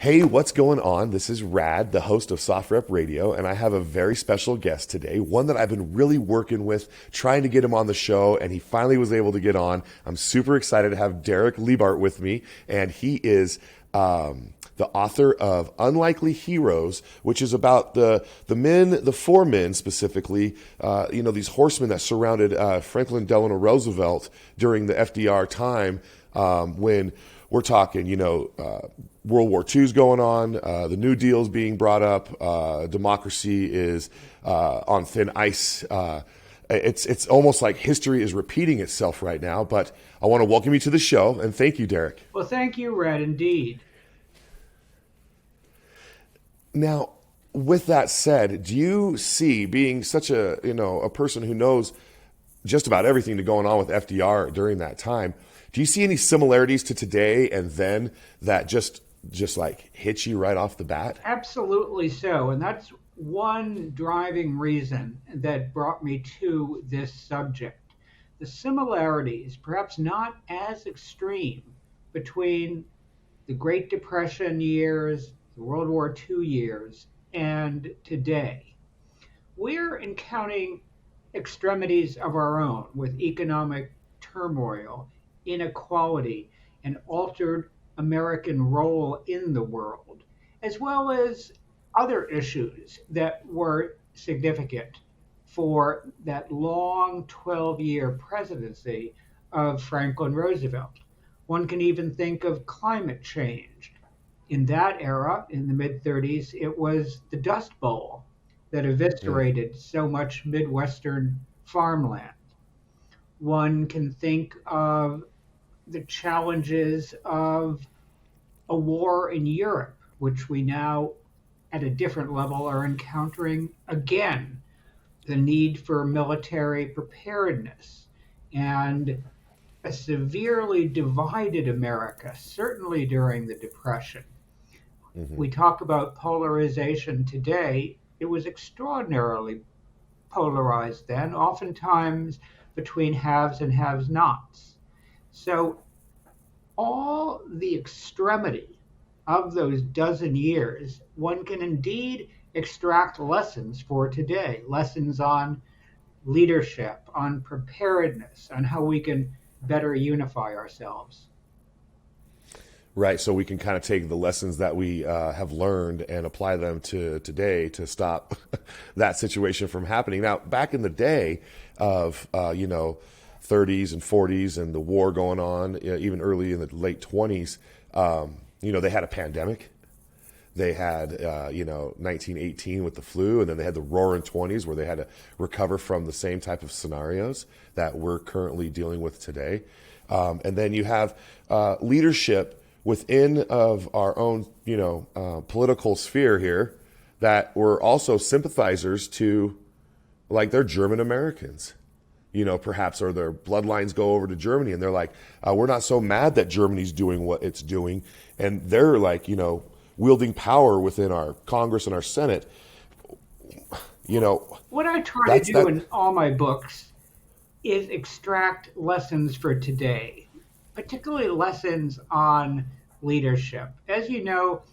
Hey, what's going on? This is Rad, the host of SOFREP Radio, and I have a very special guest today, one that I've been really working with, trying to get him on the show, and he finally was able to get on. I'm super excited to have Derek Leebaert with me, and he is the author of Unlikely Heroes, which is about the four men specifically, these horsemen that surrounded Franklin Delano Roosevelt during the FDR time when we're talking, World War II is going on, the New Deal is being brought up, democracy is on thin ice. It's almost like history is repeating itself right now, but I want to welcome you to the show, and thank you, Derek. Well, thank you, Red, indeed. Now, with that said, do you see, being such a person who knows just about everything to going on with FDR during that time, do you see any similarities to today and then that just like hits you right off the bat? Absolutely so. And that's one driving reason that brought me to this subject. The similarities, perhaps not as extreme, between the Great Depression years, the World War II years, and today. We're encountering extremities of our own with economic turmoil, inequality, and altered American role in the world, as well as other issues that were significant for that long 12-year presidency of Franklin Roosevelt. One can even think of climate change. In that era, in the mid 30s, it was the Dust Bowl that eviscerated so much Midwestern farmland. One can think of the challenges of a war in Europe, which we now, at a different level, are encountering again. The need for military preparedness and a severely divided America, certainly during the Depression. We talk about polarization today. It was extraordinarily polarized then, oftentimes between haves and haves nots. So all the extremity of those dozen years, one can indeed extract lessons for today, lessons on leadership, on preparedness, on how we can better unify ourselves. Right, so we can kind of take the lessons that we have learned and apply them to today to stop that situation from happening. Now, back in the day of 30s and 40s and the war going on, even early in the late 20s, they had a pandemic. They had 1918 with the flu, and then they had the Roaring '20s where they had to recover from the same type of scenarios that we're currently dealing with today. And then you have leadership within of our own, political sphere here that were also sympathizers to, like, they're German Americans, perhaps, or their bloodlines go over to Germany and they're like, we're not so mad that Germany's doing what it's doing. And they're like, wielding power within our Congress and our Senate. What I try to do in all my books is extract lessons for today, particularly lessons on leadership. As you know,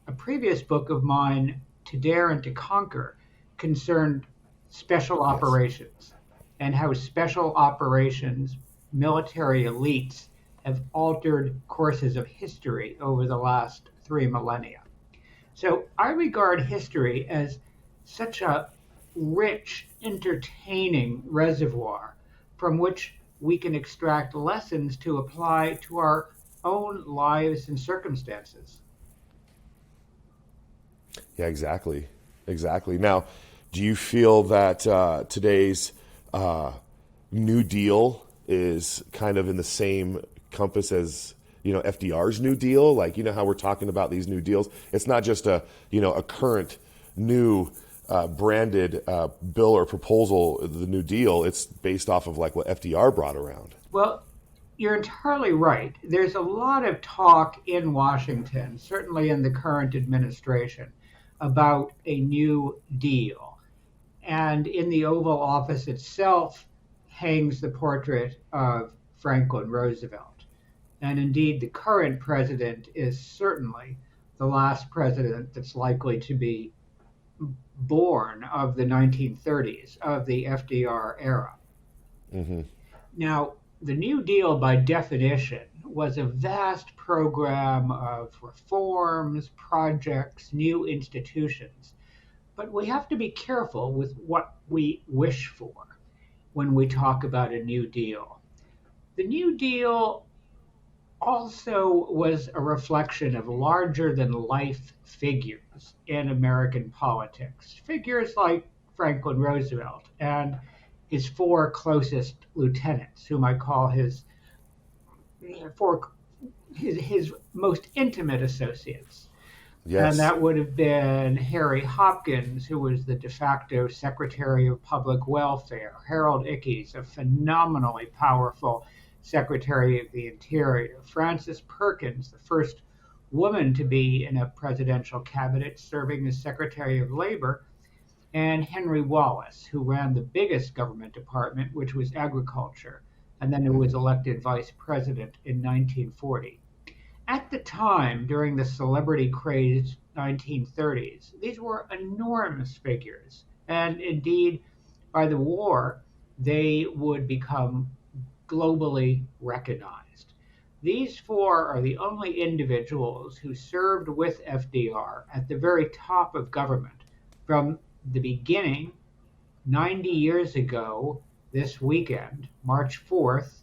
a previous book of mine, To Dare and to Conquer, concerned special operations and how special operations, military elites, have altered courses of history over the last 3 millennia. So I regard history as such a rich, entertaining reservoir from which we can extract lessons to apply to our own lives and circumstances. Yeah, exactly. Now, do you feel that today's New Deal is kind of in the same compass as FDR's New Deal? Like, how we're talking about these new deals. It's not just a current new branded bill or proposal, the New Deal. It's based off of like what FDR brought around. Well, you're entirely right. There's a lot of talk in Washington, certainly in the current administration, about a new deal. And in the Oval Office itself hangs the portrait of Franklin Roosevelt. And indeed, the current president is certainly the last president that's likely to be born of the 1930s, of the FDR era. Hmm. Now, the New Deal, by definition, was a vast program of reforms, projects, new institutions. But we have to be careful with what we wish for when we talk about a New Deal. The New Deal also was a reflection of larger than life figures in American politics. Figures like Franklin Roosevelt and his four closest lieutenants, whom I call four, his most intimate associates. And Yes. that would have been Harry Hopkins, who was the de facto Secretary of Public Welfare, Harold Ickes, a phenomenally powerful Secretary of the Interior, Frances Perkins, the first woman to be in a presidential cabinet serving as Secretary of Labor, and Henry Wallace, who ran the biggest government department, which was agriculture, and then who was Hmm. elected vice president in 1940. At the time, during the celebrity crazed 1930s, these were enormous figures. And indeed, by the war, they would become globally recognized. These four are the only individuals who served with FDR at the very top of government from the beginning 90 years ago this weekend, March 4th,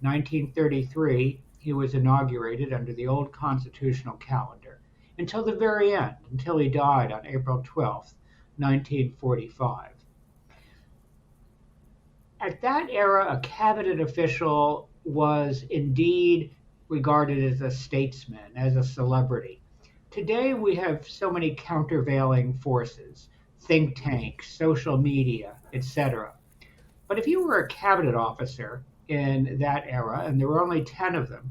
1933, he was inaugurated under the old constitutional calendar until the very end, until he died on April 12th, 1945. At that era, a cabinet official was indeed regarded as a statesman, as a celebrity. Today, we have so many countervailing forces, think tanks, social media, etc. But if you were a cabinet officer in that era, and there were only 10 of them,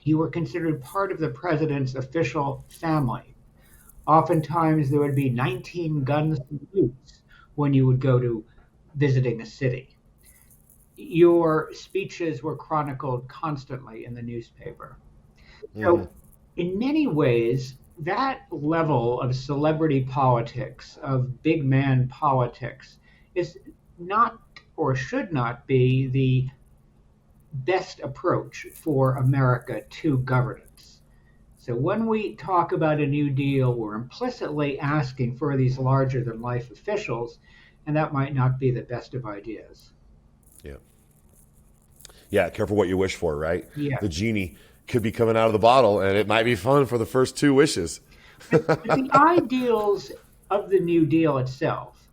you were considered part of the president's official family. Oftentimes, there would be 19 guns and salutes when you would go to visiting a city. Your speeches were chronicled constantly in the newspaper. Hmm. So, in many ways, that level of celebrity politics, of big man politics, is not or should not be the best approach for America to governance. So when we talk about a New Deal, we're implicitly asking for these larger than life officials, and that might not be the best of ideas. Yeah. Yeah. Careful what you wish for, right? Yeah. The genie could be coming out of the bottle, and it might be fun for the first two wishes. But the ideals of the New Deal itself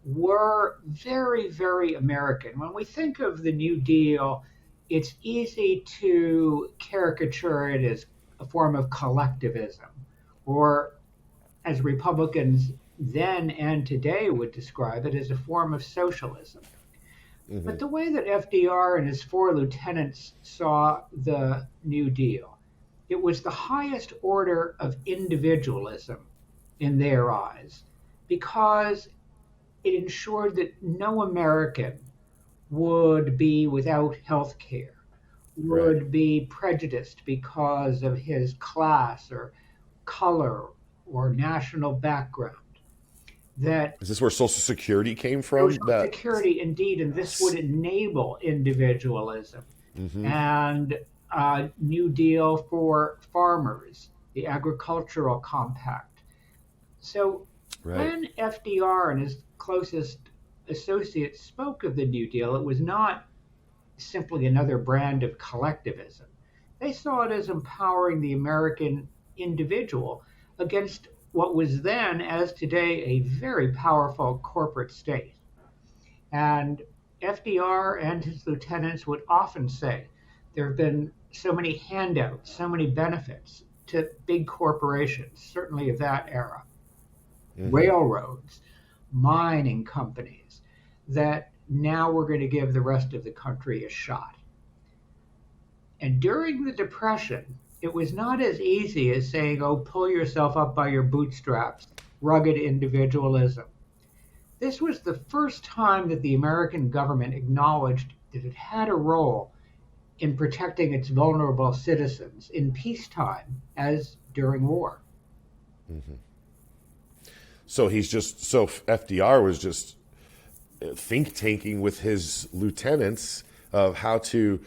were very, very American. When we think of the New Deal, it's easy to caricature it as a form of collectivism, or as Republicans then and today would describe it, as a form of socialism. But Hmm. the way that FDR and his four lieutenants saw the New Deal, it was the highest order of individualism in their eyes because it ensured that no American would be without health care, Right. would be prejudiced because of his class or color or national background, that Is this where Social Security came from? Social That. Security, indeed, and this would enable individualism Hmm. and a New Deal for farmers, the Agricultural Compact. So Right. when FDR and his closest associates spoke of the New Deal, it was not simply another brand of collectivism. They saw it as empowering the American individual against what was then, as today, a very powerful corporate state. And FDR and his lieutenants would often say there have been so many handouts, so many benefits to big corporations, certainly of that era, Hmm. railroads, mining companies, that now we're going to give the rest of the country a shot. And during the Depression, it was not as easy as saying, oh, pull yourself up by your bootstraps, rugged individualism. This was the first time that the American government acknowledged that it had a role in protecting its vulnerable citizens in peacetime as during war. So FDR was just think tanking with his lieutenants of how to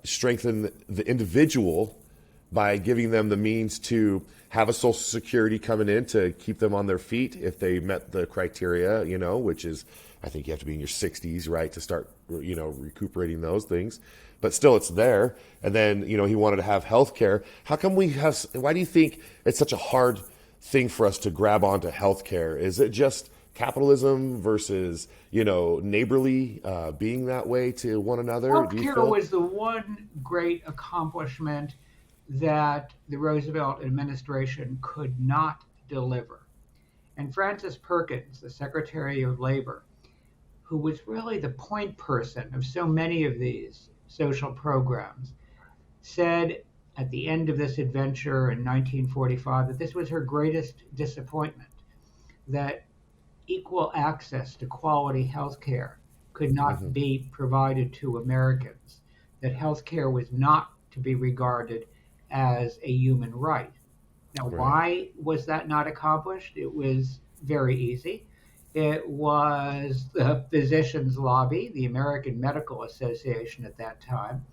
strengthen the individual by giving them the means to have a Social Security coming in to keep them on their feet if they met the criteria, which is, I think you have to be in your 60s, right, to start, recuperating those things. But still, it's there. And then, he wanted to have health care. Why do you think it's such a hard thing for us to grab onto health care? Is it just capitalism versus, neighborly being that way to one another? Healthcare was the one great accomplishment that the Roosevelt administration could not deliver. And Francis Perkins, the Secretary of Labor, who was really the point person of so many of these social programs, said at the end of this adventure in 1945 that this was her greatest disappointment, that equal access to quality health care could not be provided to Americans, that health care was not to be regarded as a human right. Now, why was that not accomplished? It was very easy. It was the physicians' lobby, the American Medical Association at that time,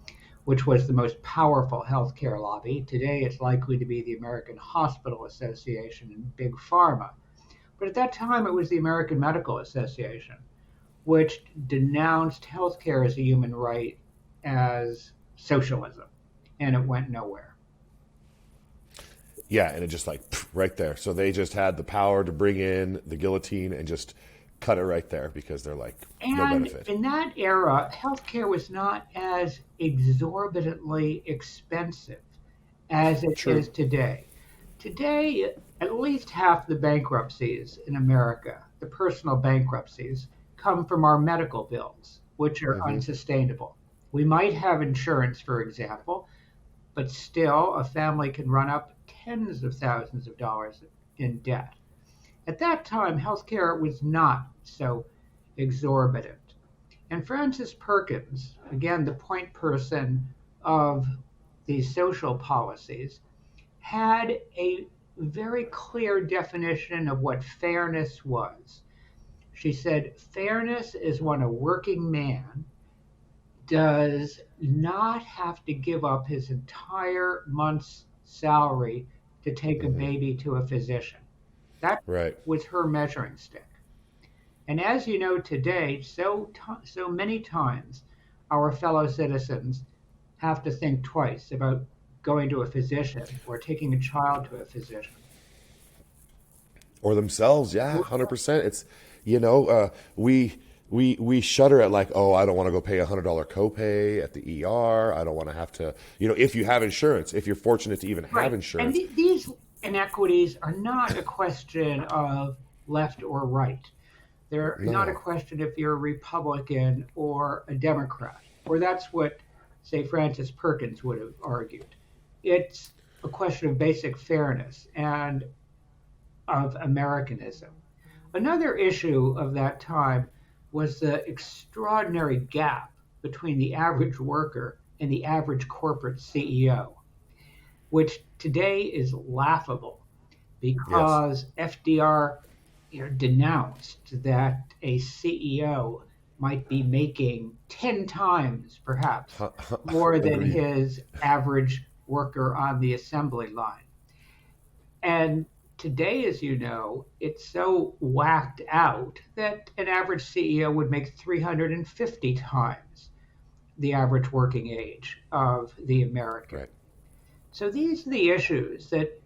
which was the most powerful healthcare lobby. Today, it's likely to be the American Hospital Association and Big Pharma. But at that time, it was the American Medical Association, which denounced healthcare as a human right as socialism, and it went nowhere. Yeah, and it just right there. So they just had the power to bring in the guillotine and just cut it right there because they're like, no benefit. In that era, healthcare was not as exorbitantly expensive as it is today. Today, at least half the bankruptcies in America, the personal bankruptcies, come from our medical bills, which are unsustainable. We might have insurance, for example, but still a family can run up tens of thousands of dollars in debt. At that time, healthcare was not so exorbitant. And Francis Perkins, again, the point person of these social policies, had a very clear definition of what fairness was. She said, fairness is when a working man does not have to give up his entire month's salary to take a baby to a physician. That was her measuring stick. And as you know today, so many times our fellow citizens have to think twice about going to a physician or taking a child to a physician. Or themselves, 100%. It's, we shudder at I don't want to go pay $100 copay at the ER. I don't want to have to, if you have insurance, if you're fortunate to even have insurance. And these inequities are not a question of left or right. They're not a question if you're a Republican or a Democrat, or that's what, say, Francis Perkins would have argued. It's a question of basic fairness and of Americanism. Another issue of that time was the extraordinary gap between the average worker and the average corporate CEO, which today is laughable because FDR denounced that a CEO might be making 10 times, perhaps, more than his average worker on the assembly line. And today, as you know, it's so whacked out that an average CEO would make 350 times the average working age of the American. Right. So these are the issues that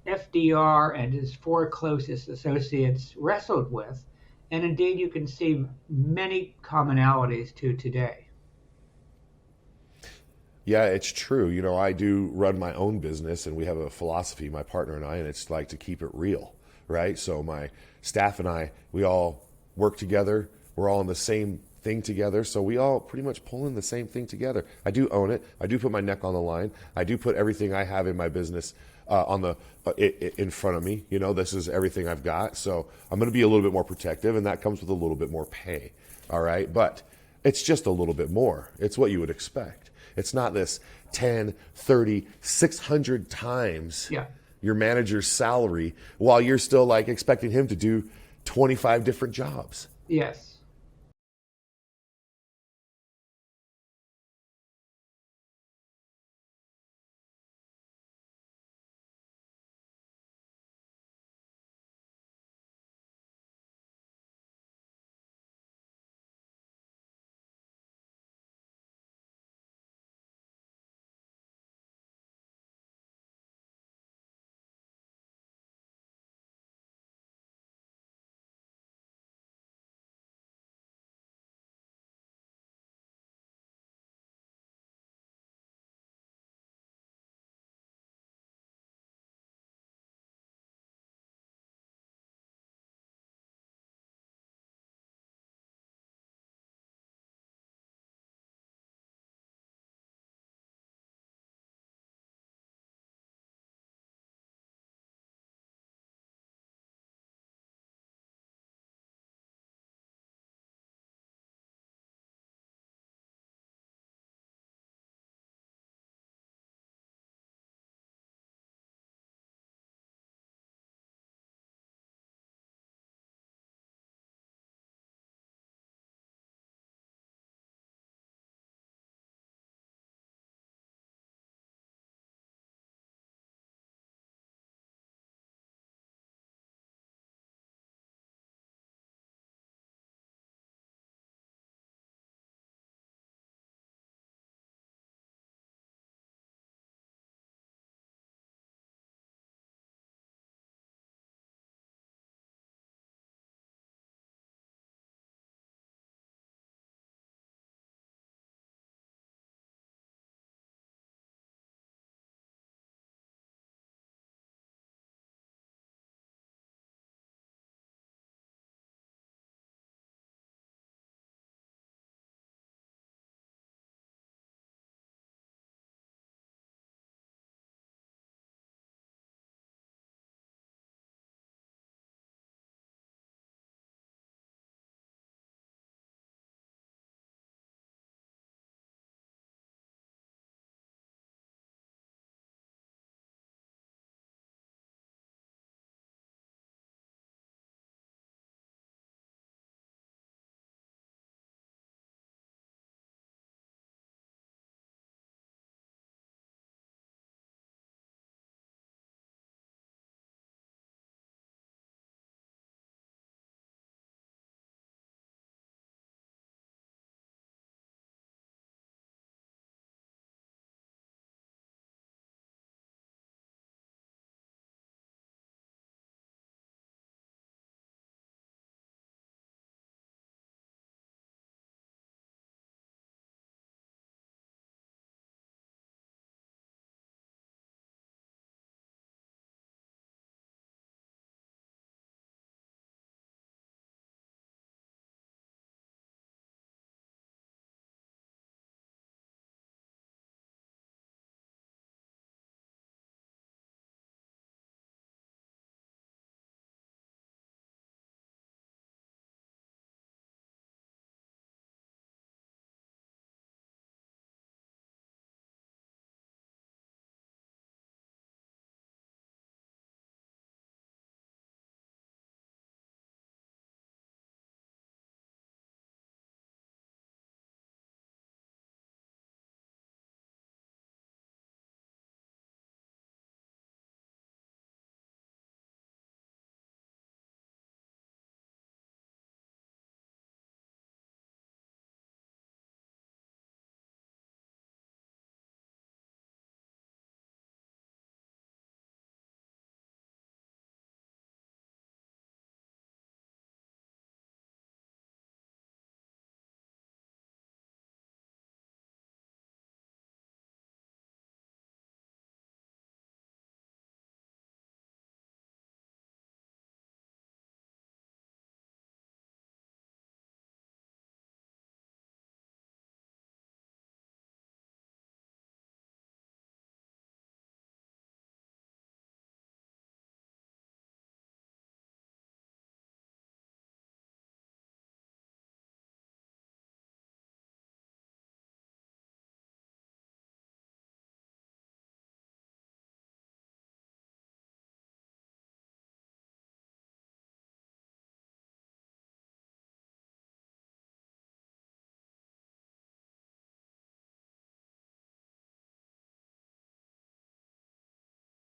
FDR and his four closest associates wrestled with, and indeed you can see many commonalities to today. Yeah, it's true. I do run my own business, and we have a philosophy, my partner and I, and it's to keep it real, right? So my staff and I, we all work together. We're all in the same thing together. So we all pretty much pull in the same thing together. I do own it. I do put my neck on the line. I do put everything I have in my business in front of me. This is everything I've got. So I'm going to be a little bit more protective, and that comes with a little bit more pay. All right. But it's just a little bit more. It's what you would expect. It's not this 10, 30, 600 times, your manager's salary while you're still like expecting him to do 25 different jobs. Yes.